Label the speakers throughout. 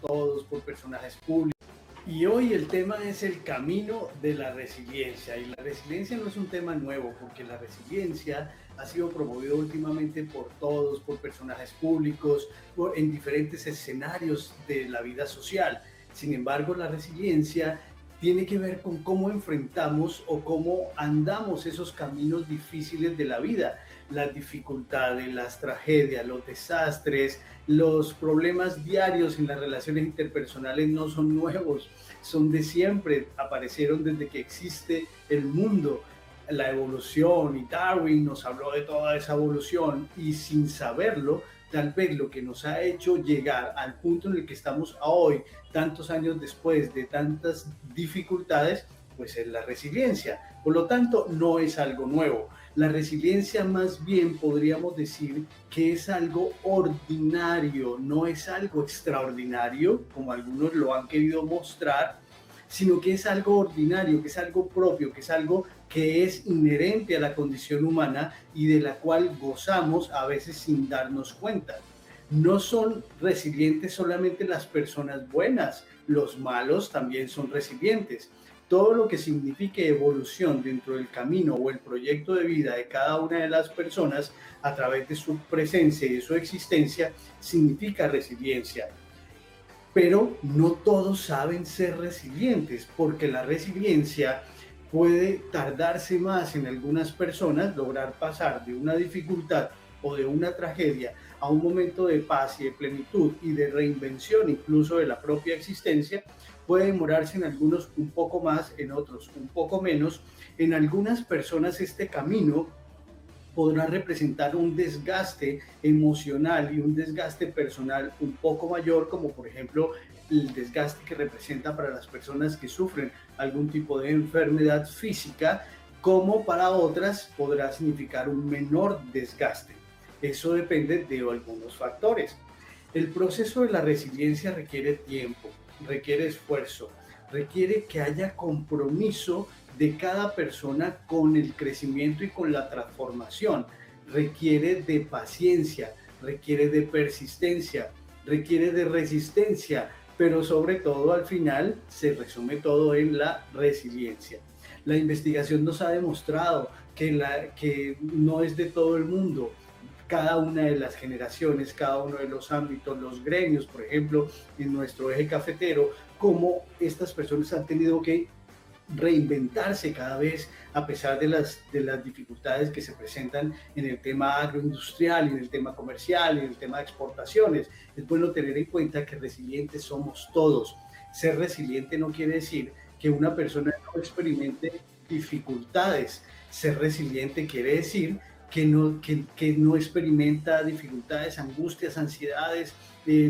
Speaker 1: todos, por personajes públicos. Y hoy el tema es el camino de la resiliencia. Y la resiliencia no es un tema nuevo, porque la resiliencia ha sido promovida últimamente por todos, por personajes públicos, en diferentes escenarios de la vida social. Sin embargo, la resiliencia tiene que ver con cómo enfrentamos o cómo andamos esos caminos difíciles de la vida, las dificultades, las tragedias, los desastres, los problemas diarios en las relaciones interpersonales no son nuevos, son de siempre, aparecieron desde que existe el mundo. La evolución, y Darwin nos habló de toda esa evolución, y sin saberlo, tal vez lo que nos ha hecho llegar al punto en el que estamos hoy, tantos años después de tantas dificultades, pues es la resiliencia. Por lo tanto, no es algo nuevo. La resiliencia más bien podríamos decir que es algo ordinario, no es algo extraordinario, como algunos lo han querido mostrar, sino que es algo ordinario, que es algo propio, que es algo que es inherente a la condición humana y de la cual gozamos a veces sin darnos cuenta. No son resilientes solamente las personas buenas, los malos también son resilientes. Todo lo que signifique evolución dentro del camino o el proyecto de vida de cada una de las personas a través de su presencia y de su existencia significa resiliencia. Pero no todos saben ser resilientes, porque la resiliencia puede tardarse más en algunas personas, lograr pasar de una dificultad o de una tragedia a un momento de paz y de plenitud y de reinvención incluso de la propia existencia. Puede demorarse en algunos un poco más, en otros un poco menos. En algunas personas este camino podrá representar un desgaste emocional y un desgaste personal un poco mayor, como por ejemplo el desgaste que representa para las personas que sufren algún tipo de enfermedad física, como para otras podrá significar un menor desgaste. Eso depende de algunos factores. El proceso de la resiliencia requiere tiempo, requiere esfuerzo, requiere que haya compromiso de cada persona con el crecimiento y con la transformación. Requiere de paciencia, requiere de persistencia, requiere de resistencia, pero sobre todo al final se resume todo en la resiliencia. La investigación nos ha demostrado que no es de todo el mundo. Cada una de las generaciones, cada uno de los ámbitos, los gremios, por ejemplo, en nuestro eje cafetero, cómo estas personas han tenido que reinventarse cada vez a pesar de las dificultades que se presentan en el tema agroindustrial, en el tema comercial, en el tema de exportaciones. Es bueno tener en cuenta que resilientes somos todos. Ser resiliente no quiere decir que una persona no experimente dificultades. Ser resiliente quiere decir que no experimenta dificultades, angustias, ansiedades,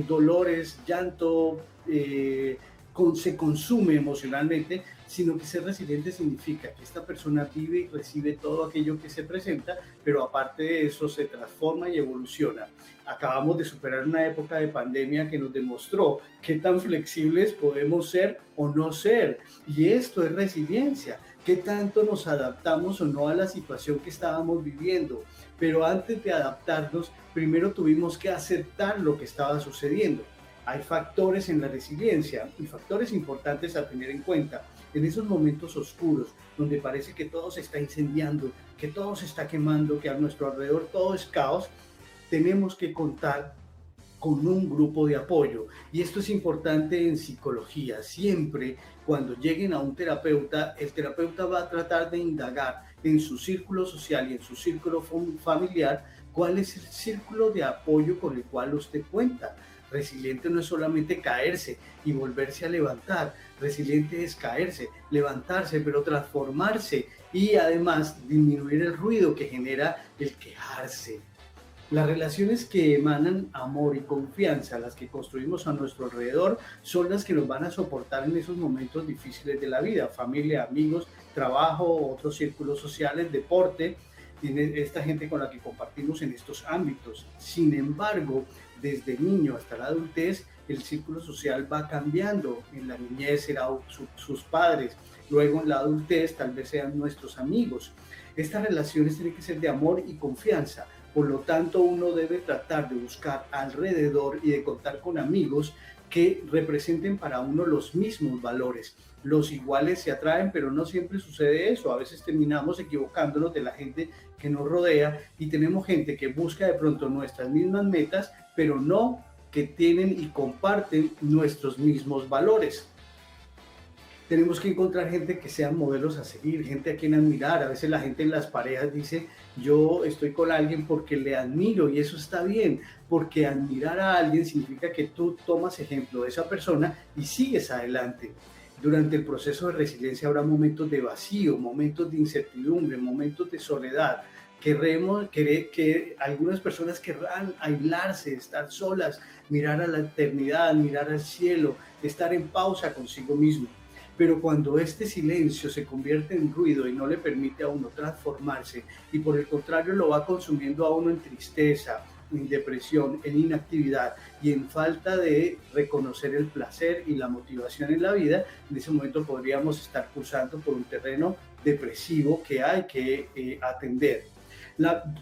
Speaker 1: dolores, llanto, se consume emocionalmente, sino que ser resiliente significa que esta persona vive y recibe todo aquello que se presenta, pero aparte de eso se transforma y evoluciona. Acabamos de superar una época de pandemia que nos demostró qué tan flexibles podemos ser o no ser, y esto es resiliencia. Qué tanto nos adaptamos o no a la situación que estábamos viviendo, pero antes de adaptarnos, primero tuvimos que aceptar lo que estaba sucediendo. Hay factores en la resiliencia y factores importantes a tener en cuenta. En esos momentos oscuros, donde parece que todo se está incendiando, que todo se está quemando, que a nuestro alrededor todo es caos, tenemos que contar con un grupo de apoyo. Y esto es importante en psicología. Siempre cuando lleguen a un terapeuta, el terapeuta va a tratar de indagar en su círculo social y en su círculo familiar cuál es el círculo de apoyo con el cual usted cuenta. Resiliente no es solamente caerse y volverse a levantar. Resiliente es caerse, levantarse, pero transformarse y además disminuir el ruido que genera el quejarse. Las relaciones que emanan amor y confianza, las que construimos a nuestro alrededor, son las que nos van a soportar en esos momentos difíciles de la vida. Familia, amigos, trabajo, otros círculos sociales, deporte, tiene esta gente con la que compartimos en estos ámbitos. Sin embargo, desde niño hasta la adultez, el círculo social va cambiando. En la niñez serán sus padres, luego en la adultez tal vez sean nuestros amigos. Estas relaciones tienen que ser de amor y confianza. Por lo tanto, uno debe tratar de buscar alrededor y de contar con amigos que representen para uno los mismos valores. Los iguales se atraen, pero no siempre sucede eso. A veces terminamos equivocándonos de la gente que nos rodea y tenemos gente que busca de pronto nuestras mismas metas, pero no que tienen y comparten nuestros mismos valores. Tenemos que encontrar gente que sean modelos a seguir, gente a quien admirar. A veces la gente en las parejas dice, yo estoy con alguien porque le admiro, y eso está bien, porque admirar a alguien significa que tú tomas ejemplo de esa persona y sigues adelante. Durante el proceso de resiliencia habrá momentos de vacío, momentos de incertidumbre, momentos de soledad. Que algunas personas querrán aislarse, estar solas, mirar a la eternidad, mirar al cielo, estar en pausa consigo mismo. Pero cuando este silencio se convierte en ruido y no le permite a uno transformarse, y por el contrario lo va consumiendo a uno en tristeza, en depresión, en inactividad y en falta de reconocer el placer y la motivación en la vida, en ese momento podríamos estar cruzando por un terreno depresivo que hay que atender.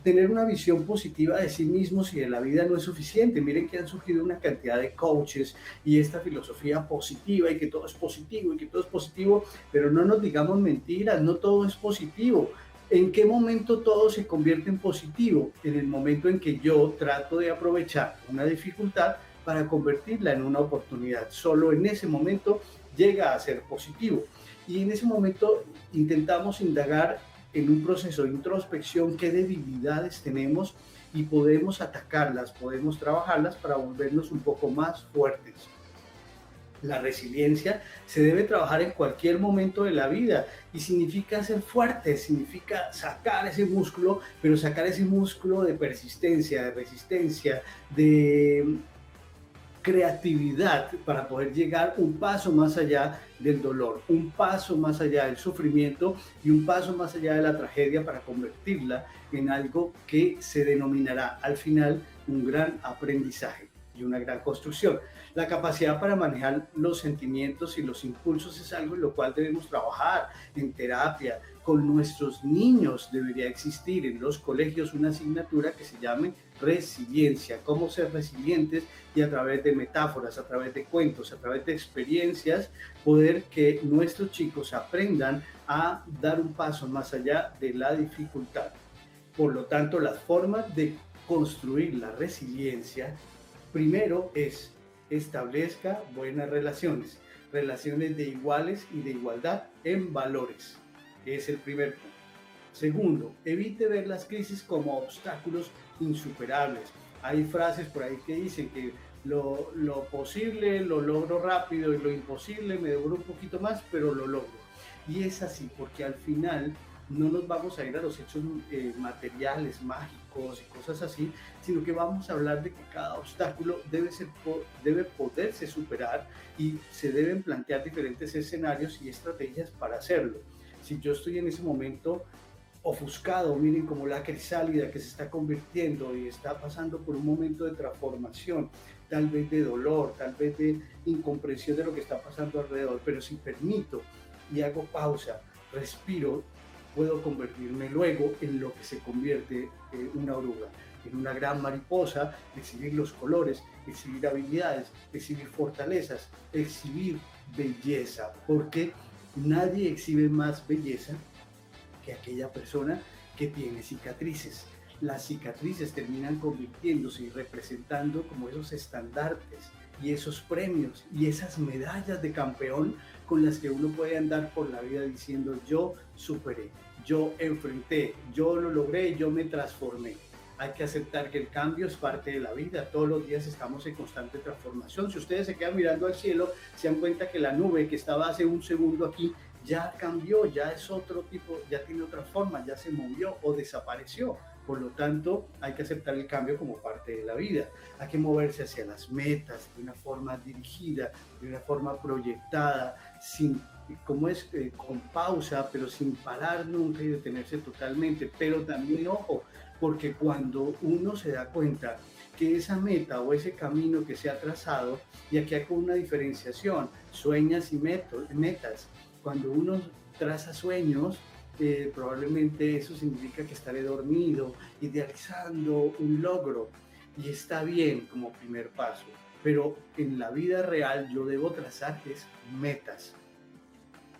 Speaker 1: Tener una visión positiva de sí mismos y de la vida no es suficiente. Miren que han surgido una cantidad de coaches y esta filosofía positiva y que todo es positivo y que todo es positivo, pero no nos digamos mentiras, no todo es positivo. ¿En qué momento todo se convierte en positivo? En el momento en que yo trato de aprovechar una dificultad para convertirla en una oportunidad. Solo en ese momento llega a ser positivo. Y en ese momento intentamos indagar en un proceso de introspección qué debilidades tenemos y podemos atacarlas, podemos trabajarlas para volvernos un poco más fuertes. La resiliencia se debe trabajar en cualquier momento de la vida y significa ser fuerte, significa sacar ese músculo, pero sacar ese músculo de persistencia, de resistencia, de creatividad para poder llegar un paso más allá del dolor, un paso más allá del sufrimiento y un paso más allá de la tragedia para convertirla en algo que se denominará al final un gran aprendizaje y una gran construcción. La capacidad para manejar los sentimientos y los impulsos es algo en lo cual debemos trabajar en terapia. Con nuestros niños debería existir en los colegios una asignatura que se llame resiliencia, cómo ser resilientes, y a través de metáforas, a través de cuentos, a través de experiencias, poder que nuestros chicos aprendan a dar un paso más allá de la dificultad. Por lo tanto, las formas de construir la resiliencia, primero es establezca buenas relaciones, relaciones de iguales y de igualdad en valores. Es el primer punto. Segundo, evite ver las crisis como obstáculos insuperables. Hay frases por ahí que dicen que lo posible lo logro rápido y lo imposible me demoro un poquito más, pero lo logro. Y es así, porque al final no nos vamos a ir a los hechos materiales, mágicos y cosas así, sino que vamos a hablar de que cada obstáculo debe poderse superar y se deben plantear diferentes escenarios y estrategias para hacerlo. Si yo estoy en ese momento ofuscado, miren como la crisálida que se está convirtiendo y está pasando por un momento de transformación, tal vez de dolor, tal vez de incomprensión de lo que está pasando alrededor, pero si permito y hago pausa, respiro, puedo convertirme luego en lo que se convierte en una oruga, en una gran mariposa, exhibir los colores, exhibir habilidades, exhibir fortalezas, exhibir belleza, porque nadie exhibe más belleza que aquella persona que tiene cicatrices. Las cicatrices terminan convirtiéndose y representando como esos estandartes y esos premios y esas medallas de campeón con las que uno puede andar por la vida diciendo yo superé, yo enfrenté, yo lo logré, yo me transformé. Hay que aceptar que el cambio es parte de la vida. Todos los días estamos en constante transformación. Si ustedes se quedan mirando al cielo, se dan cuenta que la nube que estaba hace un segundo aquí ya cambió, ya es otro tipo, ya tiene otra forma, ya se movió o desapareció. Por lo tanto, hay que aceptar el cambio como parte de la vida. Hay que moverse hacia las metas de una forma dirigida, de una forma proyectada, con pausa, pero sin parar nunca y detenerse totalmente. Pero también, ojo, porque cuando uno se da cuenta que esa meta o ese camino que se ha trazado, y aquí hay una diferenciación, sueños y metas. Cuando uno traza sueños, probablemente eso significa que estaré dormido, idealizando un logro, y está bien como primer paso. pero en la vida real yo debo trazar es metas.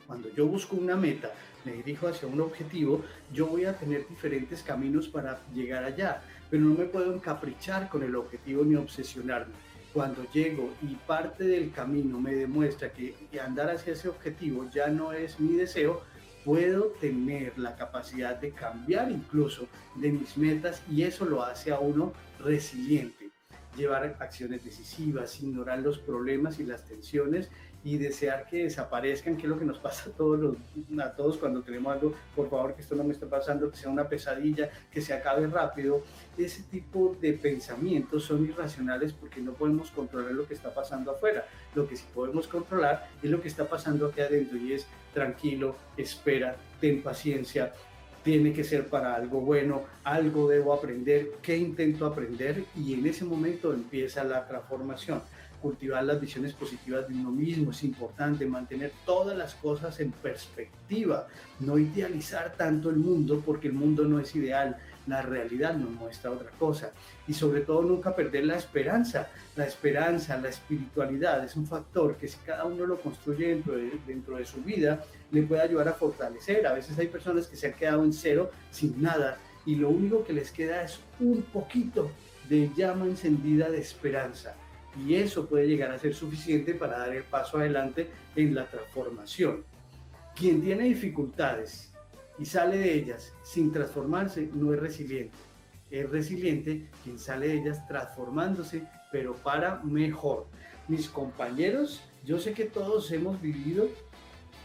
Speaker 1: Cuando yo busco una meta, me dirijo hacia un objetivo, yo voy a tener diferentes caminos para llegar allá, pero no me puedo encaprichar con el objetivo ni obsesionarme. Cuando llego y parte del camino me demuestra que andar hacia ese objetivo ya no es mi deseo, puedo tener la capacidad de cambiar incluso de mis metas y eso lo hace a uno resiliente. Llevar acciones decisivas, ignorar los problemas y las tensiones y desear que desaparezcan, que es lo que nos pasa a todos cuando tenemos algo, por favor que esto no me esté pasando, que sea una pesadilla, que se acabe rápido. Ese tipo de pensamientos son irracionales porque no podemos controlar lo que está pasando afuera. Lo que sí podemos controlar es lo que está pasando aquí adentro y es tranquilo, espera, ten paciencia, tiene que ser para algo bueno, algo debo aprender, qué intento aprender y en ese momento empieza la transformación. Cultivar las visiones positivas de uno mismo es importante, mantener todas las cosas en perspectiva, no idealizar tanto el mundo porque el mundo no es ideal, la realidad nos muestra otra cosa y sobre todo nunca perder la esperanza, la espiritualidad es un factor que si cada uno lo construye dentro de su vida le puede ayudar a fortalecer. A veces hay personas que se han quedado en cero sin nada y lo único que les queda es un poquito de llama encendida de esperanza. Y eso puede llegar a ser suficiente para dar el paso adelante en la transformación. Quien tiene dificultades y sale de ellas sin transformarse no es resiliente. Es resiliente quien sale de ellas transformándose, pero para mejor. Mis compañeros, yo sé que todos hemos vivido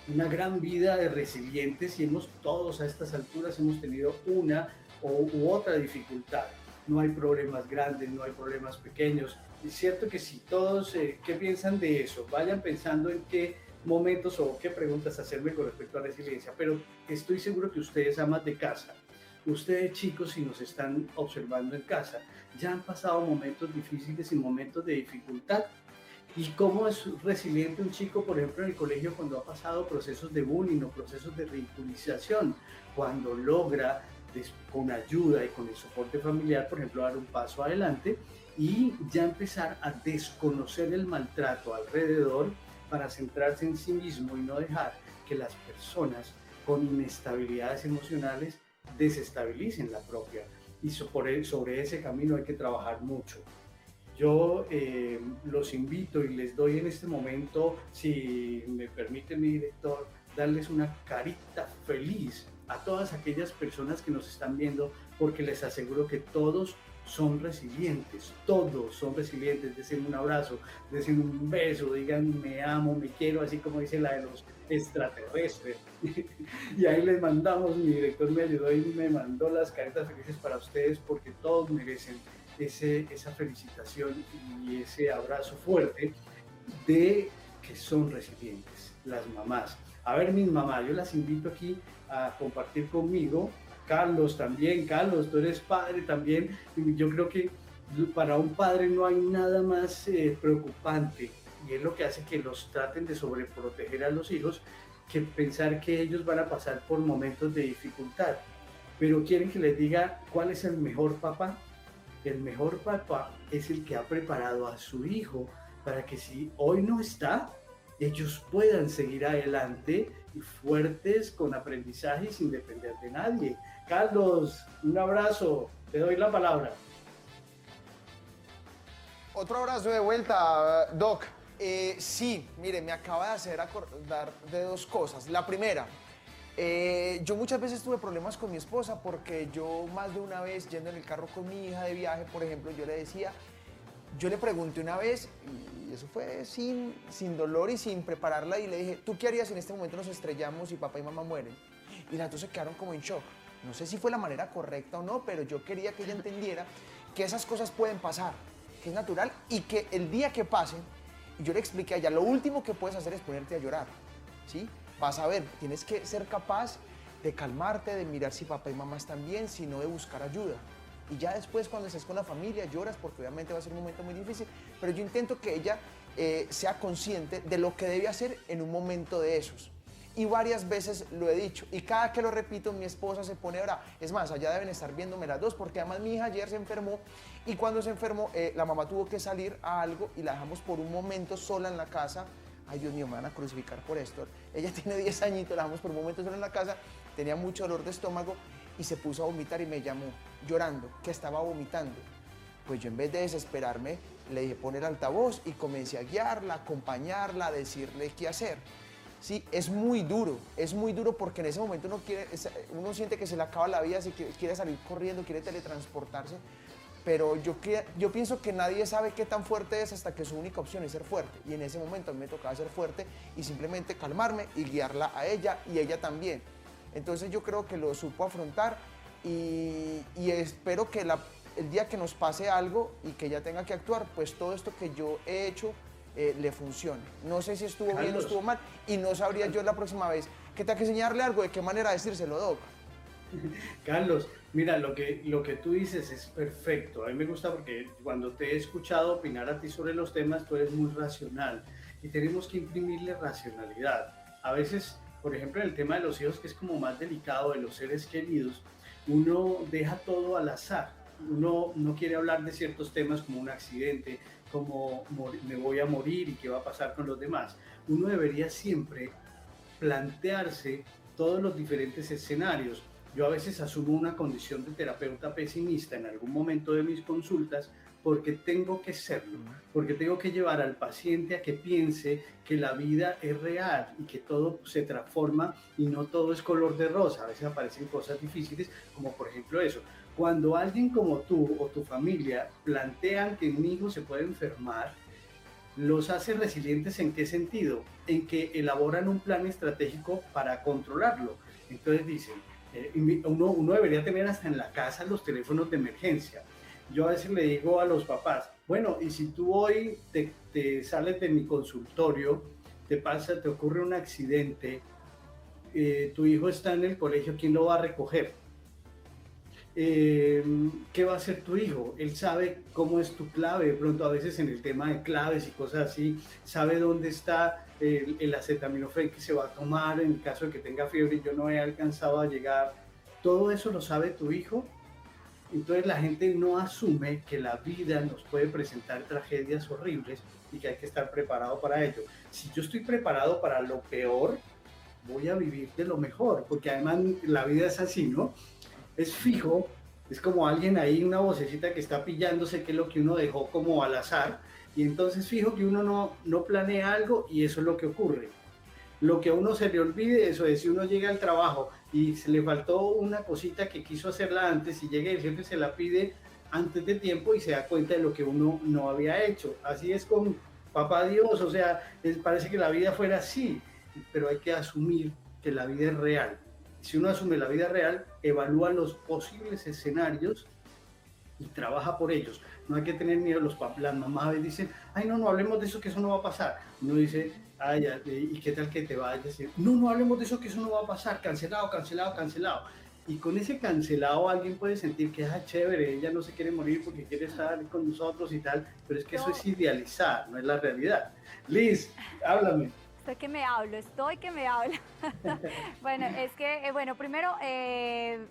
Speaker 1: una gran vida de resilientes y todos a estas alturas hemos tenido una u otra dificultad. No hay problemas grandes, no hay problemas pequeños. Es cierto que si todos, ¿qué piensan de eso? Vayan pensando en qué momentos o qué preguntas hacerme con respecto a resiliencia, pero estoy seguro que ustedes amas de casa, ustedes chicos si nos están observando en casa, ya han pasado momentos difíciles y momentos de dificultad. ¿Y cómo es resiliente un chico, por ejemplo, en el colegio cuando ha pasado procesos de bullying o procesos de ridiculización? Cuando logra, con ayuda y con el soporte familiar, por ejemplo, dar un paso adelante y ya empezar a desconocer el maltrato alrededor para centrarse en sí mismo y no dejar que las personas con inestabilidades emocionales desestabilicen la propia. Y sobre ese camino hay que trabajar mucho. Yo los invito y les doy en este momento, si me permite mi director, darles una carita feliz a todas aquellas personas que nos están viendo, porque les aseguro que todos son resilientes, desen un abrazo, desen un beso, digan me amo, me quiero, así como dice la de los extraterrestres. Y ahí les mandamos, mi director me ayudó y me mandó las caritas felices para ustedes porque todos merecen esa felicitación y ese abrazo fuerte de que son resilientes, las mamás. A ver, mis mamás, yo las invito aquí a compartir conmigo. Carlos también, Carlos, tú eres padre también. Yo creo que para un padre no hay nada más preocupante y es lo que hace que los traten de sobreproteger a los hijos que pensar que ellos van a pasar por momentos de dificultad. Pero quieren que les diga cuál es el mejor papá. El mejor papá es el que ha preparado a su hijo para que si hoy no está, ellos puedan seguir adelante y fuertes con aprendizaje y sin depender de nadie. Carlos, un abrazo, te doy la palabra.
Speaker 2: Otro abrazo de vuelta, Doc. Sí, mire, me acaba de hacer acordar de dos cosas. La primera, yo muchas veces tuve problemas con mi esposa porque yo más de una vez yendo en el carro con mi hija de viaje, por ejemplo, yo le pregunté una vez, y eso fue sin dolor y sin prepararla, y le dije, ¿tú qué harías si en este momento nos estrellamos y papá y mamá mueren? Y las dos se quedaron como en shock. No sé si fue la manera correcta o no, pero yo quería que ella entendiera que esas cosas pueden pasar, que es natural y que el día que pasen, y yo le expliqué a ella, lo último que puedes hacer es ponerte a llorar, ¿sí? Vas a ver, tienes que ser capaz de calmarte, de mirar si papá y mamá están bien, sino de buscar ayuda. Y ya después cuando estés con la familia lloras porque obviamente va a ser un momento muy difícil, pero yo intento que ella sea consciente de lo que debe hacer en un momento de esos. y varias veces lo he dicho. Y cada que lo repito, mi esposa se pone brava. Es más, allá deben estar viéndome las dos, porque además mi hija ayer se enfermó y cuando se enfermó, la mamá tuvo que salir a algo y la dejamos por un momento sola en la casa. Ay, Dios mío, me van a crucificar por esto. Ella tiene 10 añitos, la dejamos por un momento sola en la casa, tenía mucho dolor de estómago y se puso a vomitar y me llamó llorando, que estaba vomitando. Pues yo en vez de desesperarme, le dije poner altavoz y comencé a guiarla, a acompañarla, a decirle qué hacer. Sí, es muy duro porque en ese momento uno siente que se le acaba la vida, quiere salir corriendo, quiere teletransportarse, pero yo pienso que nadie sabe qué tan fuerte es hasta que su única opción es ser fuerte. Y en ese momento a mí me tocaba ser fuerte y simplemente calmarme y guiarla a ella y ella también. Entonces yo creo que lo supo afrontar y espero que el día que nos pase algo y que ella tenga que actuar, pues todo esto que yo he hecho le funcione. No sé si estuvo bien o estuvo mal y no sabría yo la próxima vez que tenga que enseñarle algo, de qué manera decírselo, Doc.
Speaker 1: Carlos, mira, lo que tú dices es perfecto. A mí me gusta porque cuando te he escuchado opinar a ti sobre los temas, tú eres muy racional y tenemos que imprimirle racionalidad. A veces, por ejemplo, en el tema de los hijos, que es como más delicado, de los seres queridos, uno deja todo al azar. Uno no quiere hablar de ciertos temas como un accidente, como me voy a morir y qué va a pasar con los demás. Uno debería siempre plantearse todos los diferentes escenarios. Yo a veces asumo una condición de terapeuta pesimista en algún momento de mis consultas porque tengo que serlo, porque tengo que llevar al paciente a que piense que la vida es real y que todo se transforma y no todo es color de rosa. A veces aparecen cosas difíciles, como por ejemplo eso. Cuando alguien como tú o tu familia plantean que un hijo se puede enfermar, los hace resilientes. ¿En qué sentido? En que elaboran un plan estratégico para controlarlo. Entonces dicen, uno debería tener hasta en la casa los teléfonos de emergencia. Yo a veces le digo a los papás, bueno, y si tú hoy te sales de mi consultorio, te ocurre un accidente, tu hijo está en el colegio, ¿quién lo va a recoger? ¿Qué va a hacer tu hijo? Él sabe cómo es tu clave, de pronto a veces en el tema de claves y cosas así, sabe dónde está el acetaminofén que se va a tomar en caso de que tenga fiebre y yo no he alcanzado a llegar. Todo eso lo sabe tu hijo. Entonces la gente no asume que la vida nos puede presentar tragedias horribles y que hay que estar preparado para ello. Si yo estoy preparado para lo peor, voy a vivir de lo mejor, porque además la vida es así, ¿no? Es fijo, es como alguien ahí, una vocecita que está pillándose qué es lo que uno dejó como al azar, y entonces fijo que uno no planea algo y eso es lo que ocurre. Lo que a uno se le olvide, eso es, si uno llega al trabajo y se le faltó una cosita que quiso hacerla antes y llega y el jefe se la pide antes de tiempo y se da cuenta de lo que uno no había hecho. Así es con papá Dios, o sea, parece que la vida fuera así, pero hay que asumir que la vida es real. Si uno asume la vida real, evalúa los posibles escenarios y trabaja por ellos. No hay que tener miedo. Las mamás dicen, ay, no hablemos de eso, que eso no va a pasar. Uno dice, ay, ¿y qué tal que te vayas? Decir, no hablemos de eso, que eso no va a pasar. Cancelado. Y con ese cancelado alguien puede sentir que es chévere, ella no se quiere morir porque quiere estar con nosotros y tal, pero es que eso es idealizar, no es la realidad. Liz, háblame.
Speaker 3: Estoy que me hablo. Bueno, es que, primero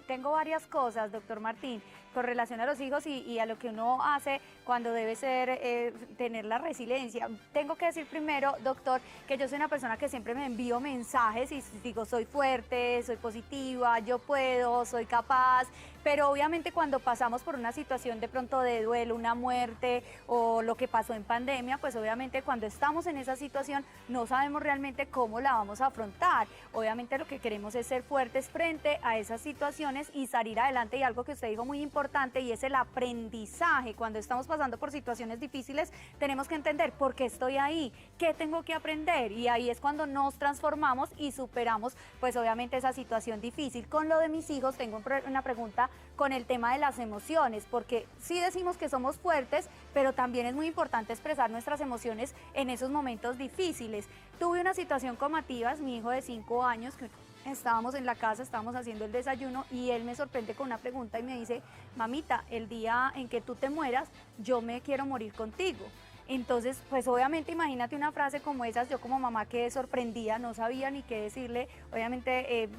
Speaker 3: tengo varias cosas, doctor Martín, con relación a los hijos y a lo que uno hace cuando debe ser, tener la resiliencia. Tengo que decir primero, doctor, que yo soy una persona que siempre me envío mensajes y digo, soy fuerte, soy positiva, yo puedo, soy capaz, pero obviamente cuando pasamos por una situación de pronto de duelo, una muerte o lo que pasó en pandemia, pues obviamente cuando estamos en esa situación no sabemos realmente cómo la vamos a afrontar. Obviamente lo que queremos es ser fuertes frente a esas situaciones y salir adelante, y algo que usted dijo muy importante y es el aprendizaje. Cuando estamos pasando por situaciones difíciles tenemos que entender por qué estoy ahí, qué tengo que aprender, y ahí es cuando nos transformamos y superamos pues obviamente esa situación difícil. Con lo de mis hijos tengo una pregunta con el tema de las emociones, porque sí decimos que somos fuertes, pero también es muy importante expresar nuestras emociones en esos momentos difíciles. Tuve una situación con Matías, mi hijo de 5 años, que estábamos en la casa, estábamos haciendo el desayuno y él me sorprende con una pregunta y me dice, mamita, el día en que tú te mueras, yo me quiero morir contigo. Entonces, pues obviamente imagínate una frase como esas, yo como mamá quedé sorprendida, no sabía ni qué decirle, obviamente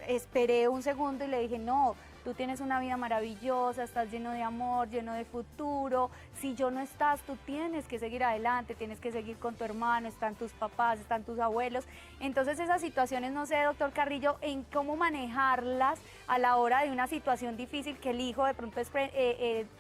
Speaker 3: esperé un segundo y le dije, no, tú tienes una vida maravillosa, estás lleno de amor, lleno de futuro, si yo no estás, tú tienes que seguir adelante, tienes que seguir con tu hermano, están tus papás, están tus abuelos. Entonces esas situaciones, no sé, doctor Carrillo, en cómo manejarlas a la hora de una situación difícil que el hijo de pronto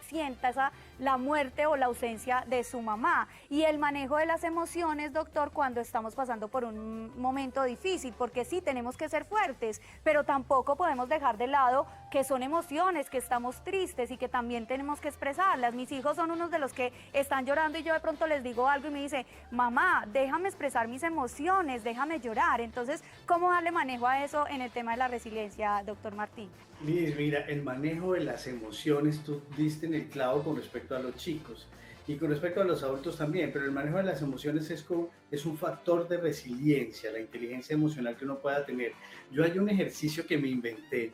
Speaker 3: sienta la muerte o la ausencia de su mamá. Y el manejo de las emociones, doctor, cuando estamos pasando por un momento difícil, porque sí tenemos que ser fuertes, pero tampoco podemos dejar de lado que son emociones, que estamos tristes y que también tenemos que expresarlas. Mis hijos son unos de los que están llorando y yo de pronto les digo algo y me dice, mamá, déjame expresar mis emociones, déjame llorar. Entonces, ¿cómo darle manejo a eso en el tema de la resiliencia, doctor Martín?
Speaker 1: Liz, mira, el manejo de las emociones, tú diste en el clavo con respecto a los chicos y con respecto a los adultos también, pero el manejo de las emociones es un factor de resiliencia, la inteligencia emocional que uno pueda tener. Yo hay un ejercicio que me inventé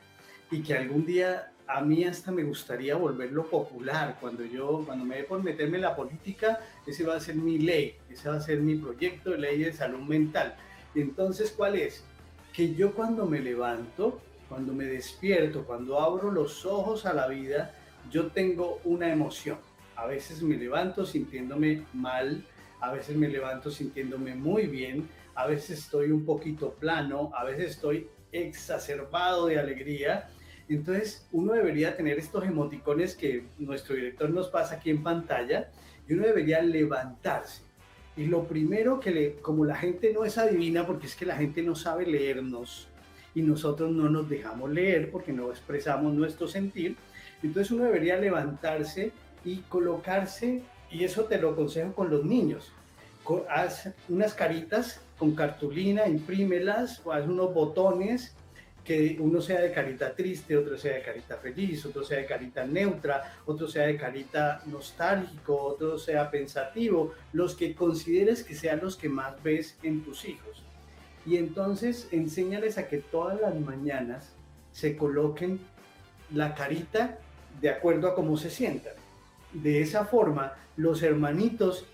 Speaker 1: y que algún día a mí hasta me gustaría volverlo popular. Cuando me dé por meterme en la política, ese va a ser mi ley, ese va a ser mi proyecto de ley de salud mental. Entonces, ¿cuál es? Que yo cuando me levanto, cuando me despierto, cuando abro los ojos a la vida, yo tengo una emoción. A veces me levanto sintiéndome mal, a veces me levanto sintiéndome muy bien, a veces estoy un poquito plano, a veces estoy exacerbado de alegría. Entonces uno debería tener estos emoticones que nuestro director nos pasa aquí en pantalla y uno debería levantarse. Y lo primero como la gente no es adivina, porque es que la gente no sabe leernos y nosotros no nos dejamos leer porque no expresamos nuestro sentir, entonces uno debería levantarse y colocarse, y eso te lo aconsejo con los niños, haz unas caritas con cartulina, imprímelas, o haz unos botones, que uno sea de carita triste, otro sea de carita feliz, otro sea de carita neutra, otro sea de carita nostálgico, otro sea pensativo, los que consideres que sean los que más ves en tus hijos. Y entonces enséñales a que todas las mañanas se coloquen la carita de acuerdo a cómo se sientan. De esa forma, los hermanitos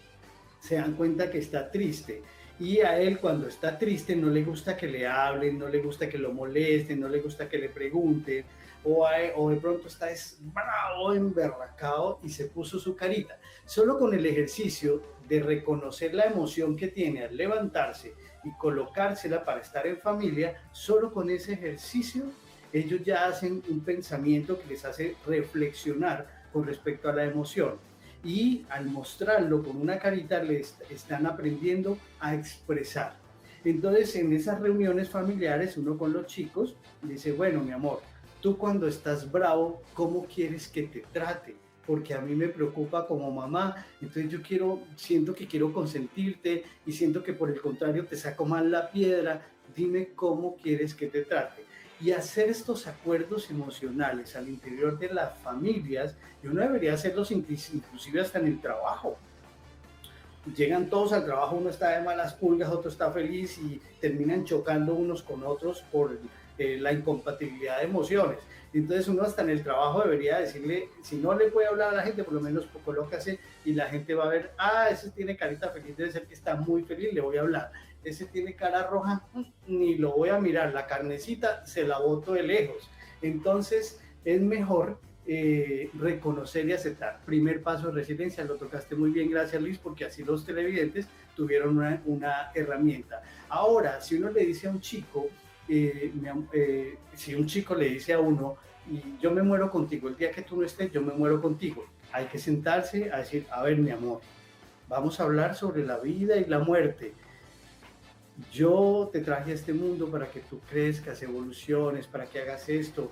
Speaker 1: se dan cuenta que está triste. Y a él cuando está triste no le gusta que le hablen, no le gusta que lo molesten, no le gusta que le pregunten, o de pronto está bravo, emberracado y se puso su carita. Solo con el ejercicio de reconocer la emoción que tiene al levantarse y colocársela para estar en familia, solo con ese ejercicio ellos ya hacen un pensamiento que les hace reflexionar con respecto a la emoción. Y al mostrarlo con una carita les están aprendiendo a expresar. Entonces en esas reuniones familiares uno con los chicos dice, bueno mi amor, tú cuando estás bravo, ¿cómo quieres que te trate? Porque a mí me preocupa como mamá, entonces siento que quiero consentirte y siento que por el contrario te saco mal la piedra, dime cómo quieres que te trate. Y hacer estos acuerdos emocionales al interior de las familias, y uno debería hacerlos inclusive hasta en el trabajo. Llegan todos al trabajo, uno está de malas pulgas, otro está feliz y terminan chocando unos con otros por la incompatibilidad de emociones. Entonces uno hasta en el trabajo debería decirle, si no le puede hablar a la gente, por lo menos colócase y la gente va a ver, ese tiene carita feliz, debe ser que está muy feliz, le voy a hablar. Ese tiene cara roja, ni lo voy a mirar, la carnecita se la boto de lejos. Entonces es mejor reconocer y aceptar. Primer paso de resiliencia, lo tocaste muy bien, gracias Liz, porque así los televidentes tuvieron una herramienta. Ahora, si uno le dice a un chico, si un chico le dice a uno, y yo me muero contigo, el día que tú no estés, yo me muero contigo, hay que sentarse a decir, a ver mi amor, vamos a hablar sobre la vida y la muerte. Yo te traje a este mundo para que tú crezcas, evoluciones, para que hagas esto.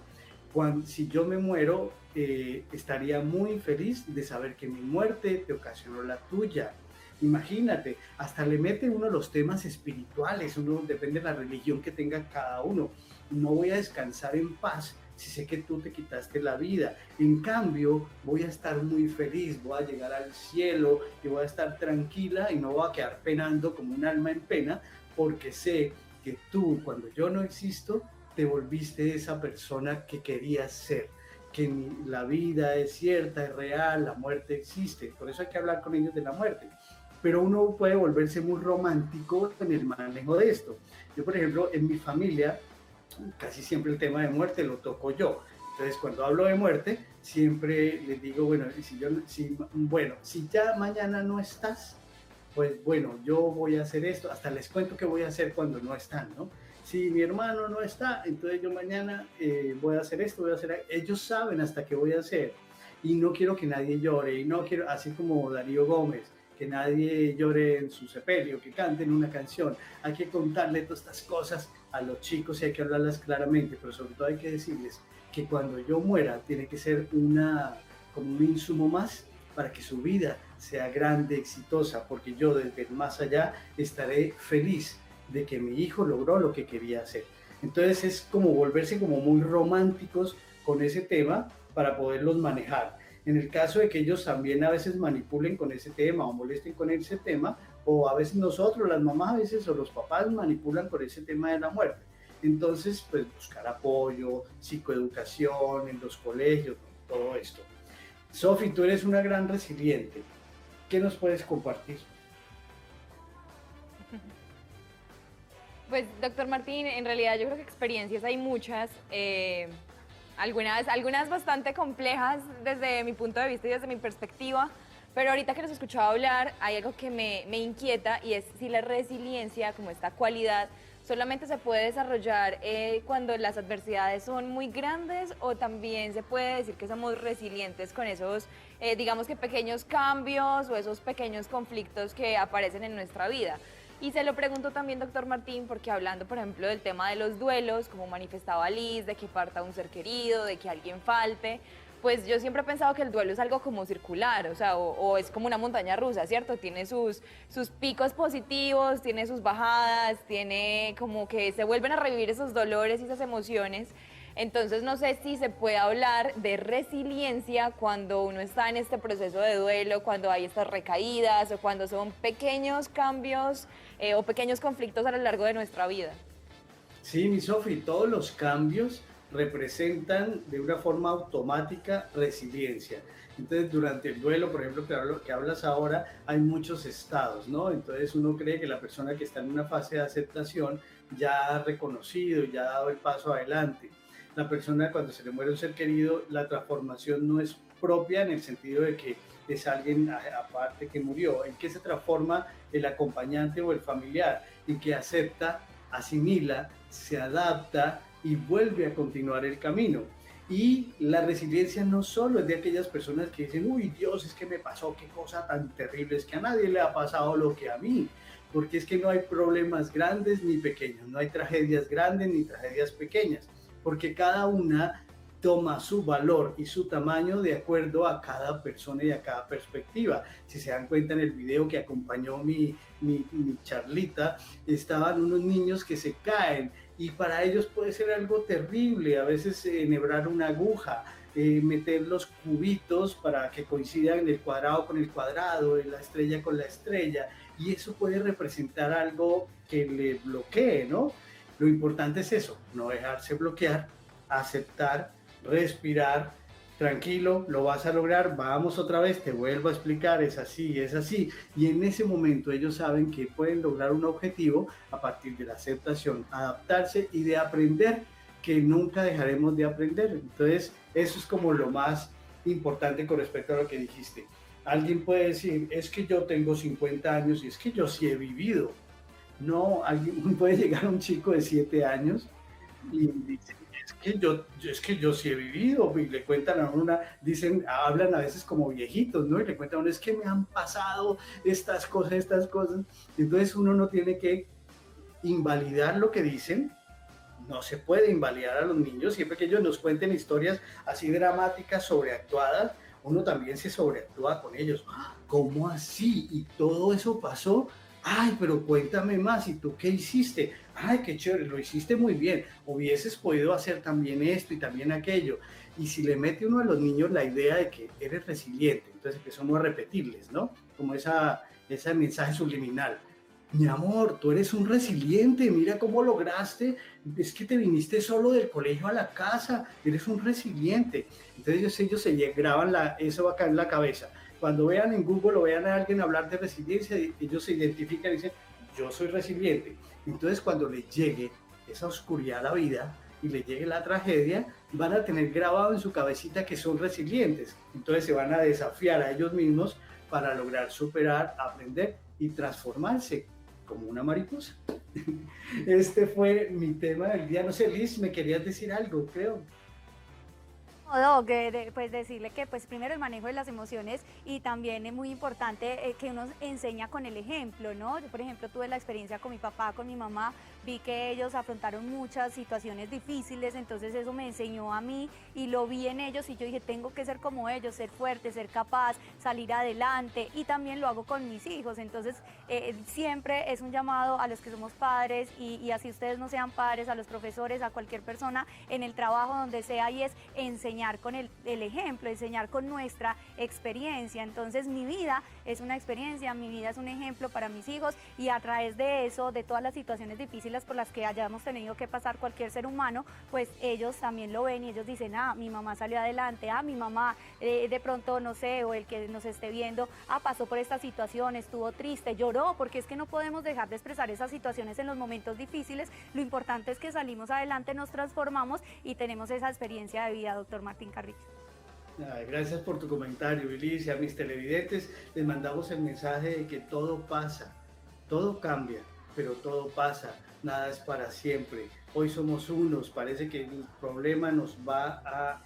Speaker 1: Si yo me muero, estaría muy feliz de saber que mi muerte te ocasionó la tuya. Imagínate, hasta le mete uno los temas espirituales, depende de la religión que tenga cada uno. No voy a descansar en paz si sé que tú te quitaste la vida. En cambio, voy a estar muy feliz, voy a llegar al cielo y voy a estar tranquila y no voy a quedar penando como un alma en pena, porque sé que tú, cuando yo no existo, te volviste esa persona que querías ser, que la vida es cierta, es real, la muerte existe. Por eso hay que hablar con ellos de la muerte. pero uno puede volverse muy romántico en el manejo de esto. Yo, por ejemplo, en mi familia, casi siempre el tema de muerte lo toco yo. Entonces, cuando hablo de muerte, siempre les digo, bueno, si ya mañana no estás, pues bueno, yo voy a hacer esto, hasta les cuento qué voy a hacer cuando no están, ¿no? Si mi hermano no está, entonces yo mañana voy a hacer esto, voy a hacer... Ellos saben hasta qué voy a hacer y no quiero que nadie llore y no quiero, así como Darío Gómez, que nadie llore en su sepelio, que canten una canción. Hay que contarle todas estas cosas a los chicos y hay que hablarlas claramente, pero sobre todo hay que decirles que cuando yo muera tiene que ser como un insumo más para que su vida sea grande, exitosa, porque yo desde el más allá estaré feliz de que mi hijo logró lo que quería hacer. Entonces es como volverse como muy románticos con ese tema para poderlos manejar. En el caso de que ellos también a veces manipulen con ese tema o molesten con ese tema, o a veces nosotros, las mamás a veces o los papás manipulan con ese tema de la muerte. Entonces, pues buscar apoyo, psicoeducación en los colegios, todo esto. Sofi, tú eres una gran resiliente. ¿Qué nos puedes compartir?
Speaker 4: Pues, doctor Martín, en realidad yo creo que experiencias hay muchas, algunas bastante complejas desde mi punto de vista y desde mi perspectiva, pero ahorita que los escuchaba hablar hay algo que me inquieta y es si la resiliencia, como esta cualidad, solamente se puede desarrollar cuando las adversidades son muy grandes o también se puede decir que somos resilientes con esos, digamos que pequeños cambios o esos pequeños conflictos que aparecen en nuestra vida. Y se lo pregunto también, doctor Martín, porque hablando, por ejemplo, del tema de los duelos, como manifestaba Liz, de que parta un ser querido, de que alguien falte, pues yo siempre he pensado que el duelo es algo como circular, o sea, o es como una montaña rusa, ¿cierto? Tiene sus picos positivos, tiene sus bajadas, tiene como que se vuelven a revivir esos dolores y esas emociones. Entonces no sé si se puede hablar de resiliencia cuando uno está en este proceso de duelo, cuando hay estas recaídas o cuando son pequeños cambios o pequeños conflictos a lo largo de nuestra vida.
Speaker 1: Sí, mi Sofi, todos los cambios representan de una forma automática resiliencia. Entonces, durante el duelo, por ejemplo, que hablas ahora, hay muchos estados, ¿no? Entonces, uno cree que la persona que está en una fase de aceptación ya ha reconocido, ya ha dado el paso adelante. La persona, cuando se le muere un ser querido, la transformación no es propia en el sentido de que es alguien aparte que murió. ¿En qué se transforma el acompañante o el familiar? En que acepta, asimila, se adapta y vuelve a continuar el camino. Y la resiliencia no solo es de aquellas personas que dicen, uy Dios, es que me pasó, qué cosa tan terrible, es que a nadie le ha pasado lo que a mí, porque es que no hay problemas grandes ni pequeños, no hay tragedias grandes ni tragedias pequeñas, porque cada una toma su valor y su tamaño de acuerdo a cada persona y a cada perspectiva. Si se dan cuenta en el video que acompañó mi charlita, estaban unos niños que se caen y para ellos puede ser algo terrible, a veces enhebrar una aguja, meter los cubitos para que coincidan el cuadrado con el cuadrado, la estrella con la estrella, y eso puede representar algo que le bloquee, ¿no? Lo importante es eso, no dejarse bloquear, aceptar, respirar, tranquilo, lo vas a lograr, vamos otra vez, te vuelvo a explicar, es así, y en ese momento ellos saben que pueden lograr un objetivo a partir de la aceptación, adaptarse y de aprender, que nunca dejaremos de aprender. Entonces, eso es como lo más importante con respecto a lo que dijiste. Alguien puede decir, es que yo tengo 50 años y es que yo sí he vivido. No, alguien puede llegar a un chico de 7 años y dice, es que yo sí he vivido, y le cuentan a una, hablan a veces como viejitos, ¿no? Y le cuentan a uno, es que me han pasado estas cosas. Entonces uno no tiene que invalidar lo que dicen, no se puede invalidar a los niños, siempre que ellos nos cuenten historias así dramáticas, sobreactuadas, uno también se sobreactúa con ellos. ¿Cómo así? ¿Y todo eso pasó? Ay, pero cuéntame más, ¿y tú qué hiciste? Ay, qué chévere, lo hiciste muy bien, hubieses podido hacer también esto y también aquello. Y si le mete uno a los niños la idea de que eres resiliente, entonces empieza uno a repetirles, ¿no? Como ese mensaje subliminal. Mi amor, tú eres un resiliente, mira cómo lograste, es que te viniste solo del colegio a la casa, eres un resiliente. Entonces ellos se graban eso acá en la cabeza. Cuando vean en Google o vean a alguien hablar de resiliencia, ellos se identifican y dicen, yo soy resiliente. Entonces, cuando les llegue esa oscuridad a la vida y les llegue la tragedia, van a tener grabado en su cabecita que son resilientes. Entonces, se van a desafiar a ellos mismos para lograr superar, aprender y transformarse como una mariposa. Este fue mi tema del día. No sé, Liz, me querías decir algo, creo.
Speaker 3: No, pues decirle que pues primero el manejo de las emociones y también es muy importante que uno enseña con el ejemplo, ¿no? Yo, por ejemplo, tuve la experiencia con mi papá, con mi mamá, vi que ellos afrontaron muchas situaciones difíciles, entonces eso me enseñó a mí y lo vi en ellos y yo dije, tengo que ser como ellos, ser fuerte, ser capaz, salir adelante, y también lo hago con mis hijos. Entonces siempre es un llamado a los que somos padres y así ustedes no sean padres, a los profesores, a cualquier persona en el trabajo donde sea, y es enseñar con el ejemplo, enseñar con nuestra experiencia. Entonces mi vida es una experiencia, mi vida es un ejemplo para mis hijos, y a través de eso, de todas las situaciones difíciles por las que hayamos tenido que pasar cualquier ser humano, pues ellos también lo ven y ellos dicen, ah, mi mamá salió adelante, ah, mi mamá de pronto, no sé, o el que nos esté viendo, ah, pasó por esta situación, estuvo triste, lloró, porque es que no podemos dejar de expresar esas situaciones en los momentos difíciles. Lo importante es que salimos adelante, nos transformamos y tenemos esa experiencia de vida, doctor Martín Carrillo.
Speaker 1: Ay, gracias por tu comentario, Liz. A mis televidentes les mandamos el mensaje de que todo pasa, todo cambia, pero todo pasa, nada es para siempre. Hoy somos unos, parece que el problema nos va a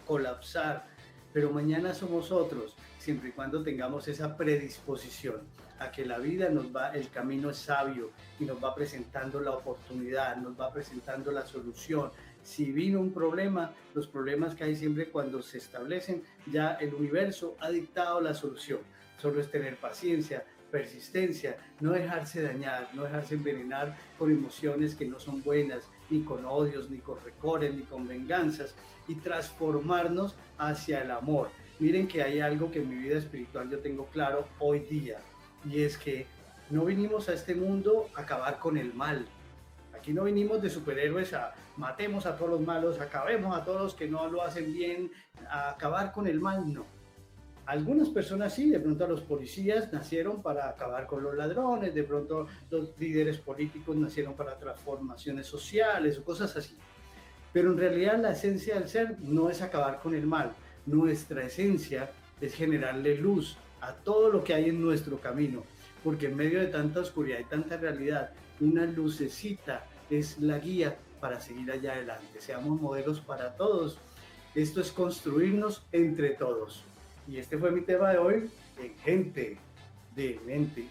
Speaker 1: colapsar, pero mañana somos otros, siempre y cuando tengamos esa predisposición a que la vida el camino es sabio y nos va presentando la oportunidad, nos va presentando la solución. Si vino un problema, los problemas que hay siempre cuando se establecen, ya el universo ha dictado la solución. Solo es tener paciencia, persistencia, no dejarse dañar, no dejarse envenenar con emociones que no son buenas, ni con odios, ni con recores, ni con venganzas, y transformarnos hacia el amor. Miren que hay algo que en mi vida espiritual yo tengo claro hoy día, y es que no vinimos a este mundo a acabar con el mal. Aquí no vinimos de superhéroes a matemos a todos los malos, acabemos a todos los que no lo hacen bien, a acabar con el mal, no. Algunas personas sí, de pronto los policías nacieron para acabar con los ladrones, de pronto los líderes políticos nacieron para transformaciones sociales o cosas así. Pero en realidad la esencia del ser no es acabar con el mal. Nuestra esencia es generarle luz a todo lo que hay en nuestro camino, porque en medio de tanta oscuridad y tanta realidad, una lucecita es la guía para seguir allá adelante. Seamos modelos para todos. Esto es construirnos entre todos. Y este fue mi tema de hoy en Gente de Mente